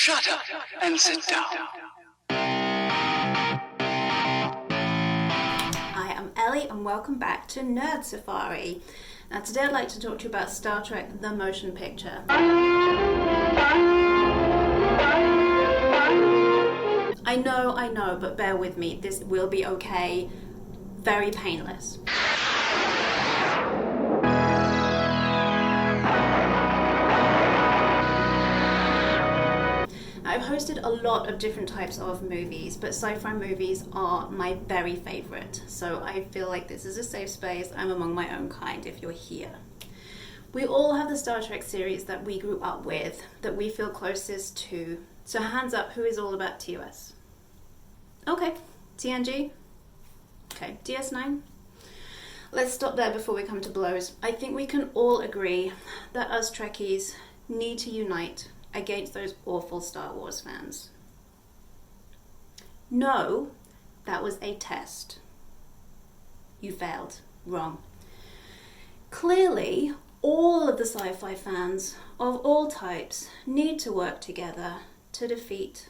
Shut up and sit down. Hi, I'm Ellie and welcome back to Nerd Safari. Now today I'd like to talk to you about Star Trek The Motion Picture. I know, but bear with me. This will be okay. Very painless. I've hosted a lot of different types of movies, but sci-fi movies are my very favorite. So I feel like this is a safe space. I'm among my own kind if you're here. We all have the Star Trek series that we grew up with, that we feel closest to. So hands up, who is all about TOS? Okay, TNG? Okay, DS9? Let's stop there before we come to blows. I think we can all agree that us Trekkies need to unite against those awful Star Wars fans. No, that was a test. You failed. Wrong. Clearly, all of the sci-fi fans of all types need to work together to defeat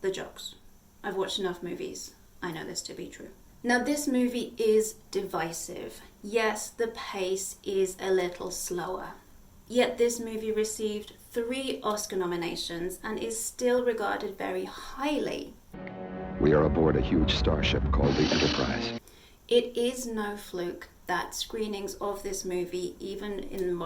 the jocks. I've watched enough movies. I know this to be true. Now, this movie is divisive. Yes, the pace is a little slower. Yet this movie received 3 Oscar nominations and is still regarded very highly. We are aboard a huge starship called the Enterprise. It is no fluke that screenings of this movie, even in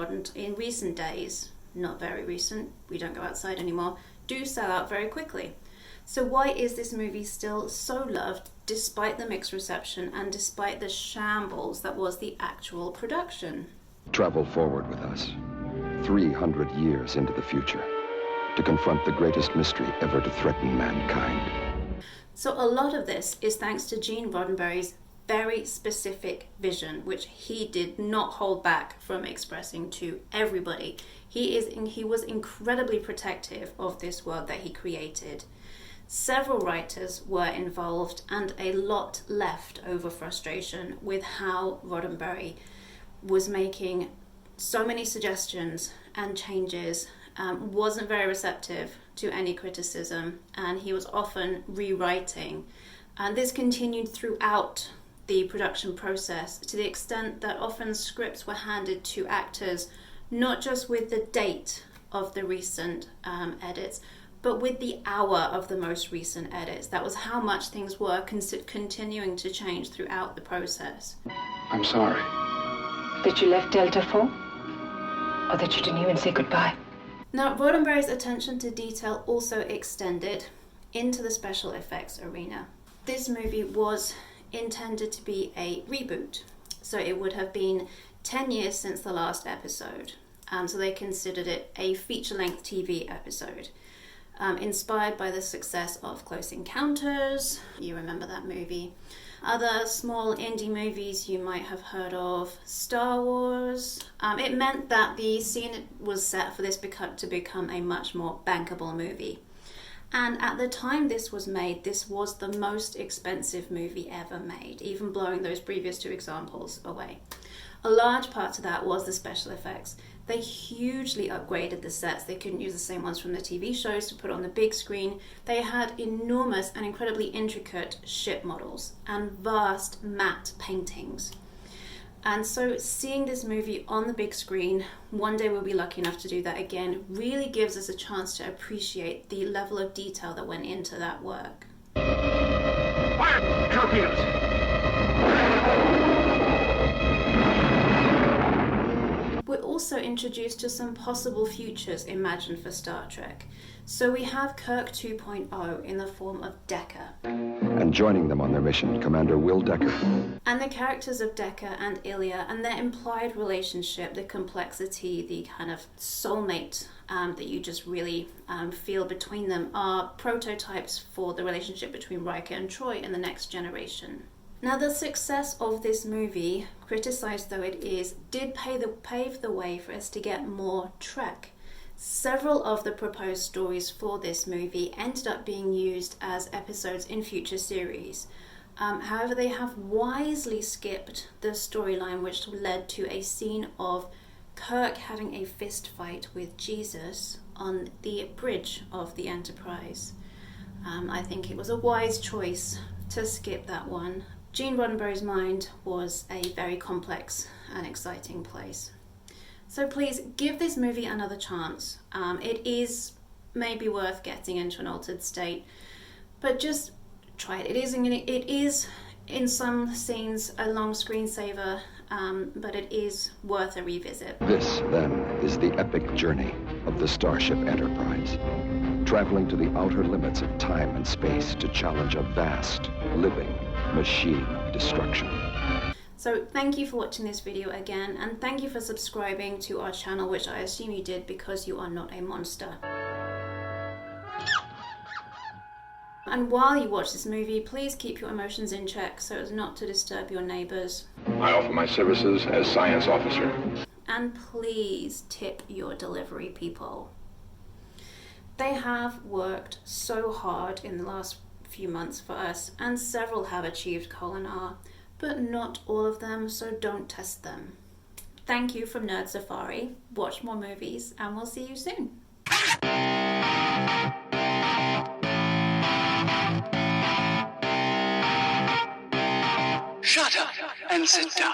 recent days, not very recent, we don't go outside anymore, do sell out very quickly. So why is this movie still so loved despite the mixed reception and despite the shambles that was the actual production? Travel forward with us, 300 years into the future, to confront the greatest mystery ever to threaten mankind. So a lot of this is thanks to Gene Roddenberry's very specific vision, which he did not hold back from expressing to everybody. He was incredibly protective of this world that he created. Several writers were involved and a lot left over frustration with how Roddenberry was making so many suggestions and changes, wasn't very receptive to any criticism, and he was often rewriting. And this continued throughout the production process to the extent that often scripts were handed to actors not just with the date of the recent edits, but with the hour of the most recent edits. That was how much things were continuing to change throughout the process. I'm sorry. That you left Delta for? Or that you didn't even say goodbye? Now, Roddenberry's attention to detail also extended into the special effects arena. This movie was intended to be a reboot, so it would have been 10 years since the last episode. So they considered it a feature-length TV episode. Inspired by the success of Close Encounters, you remember that movie. Other small indie movies you might have heard of, Star Wars. It meant that the scene was set for this to become a much more bankable movie. And at the time this was made, this was the most expensive movie ever made, even blowing those previous 2 examples away. A large part of that was the special effects. They hugely upgraded the sets. They couldn't use the same ones from the TV shows to put on the big screen. They had enormous and incredibly intricate ship models and vast matte paintings. And so seeing this movie on the big screen, one day we'll be lucky enough to do that again, really gives us a chance to appreciate the level of detail that went into that work. Fire! Torpedoes! We're also introduced to some possible futures imagined for Star Trek. So we have Kirk 2.0 in the form of Decker. And joining them on their mission, Commander Will Decker. And the characters of Decker and Ilya and their implied relationship, the complexity, the kind of soulmate that you just really feel between them are prototypes for the relationship between Riker and Troy in The Next Generation. Now, the success of this movie, criticized though it is, did pave the way for us to get more Trek. Several of the proposed stories for this movie ended up being used as episodes in future series. However, they have wisely skipped the storyline which led to a scene of Kirk having a fist fight with Jesus on the bridge of the Enterprise. I think it was a wise choice to skip that one. Gene Roddenberry's mind was a very complex and exciting place. So please give this movie another chance. It is maybe worth getting into an altered state, but just try it. It is in some scenes a long screensaver, but it is worth a revisit. This, then, is the epic journey of the Starship Enterprise, traveling to the outer limits of time and space to challenge a vast, living machine of destruction. So thank you for watching this video again, and thank you for subscribing to our channel, which I assume you did because you are not a monster. And while you watch this movie, please keep your emotions in check so as not to disturb your neighbors. I offer my services as science officer. And please tip your delivery people. They have worked so hard in the last few months for us, and several have achieved R, but not all of them, so don't test them. Thank you from Nerd Safari. Watch more movies, and we'll see you soon. Shut up and sit down.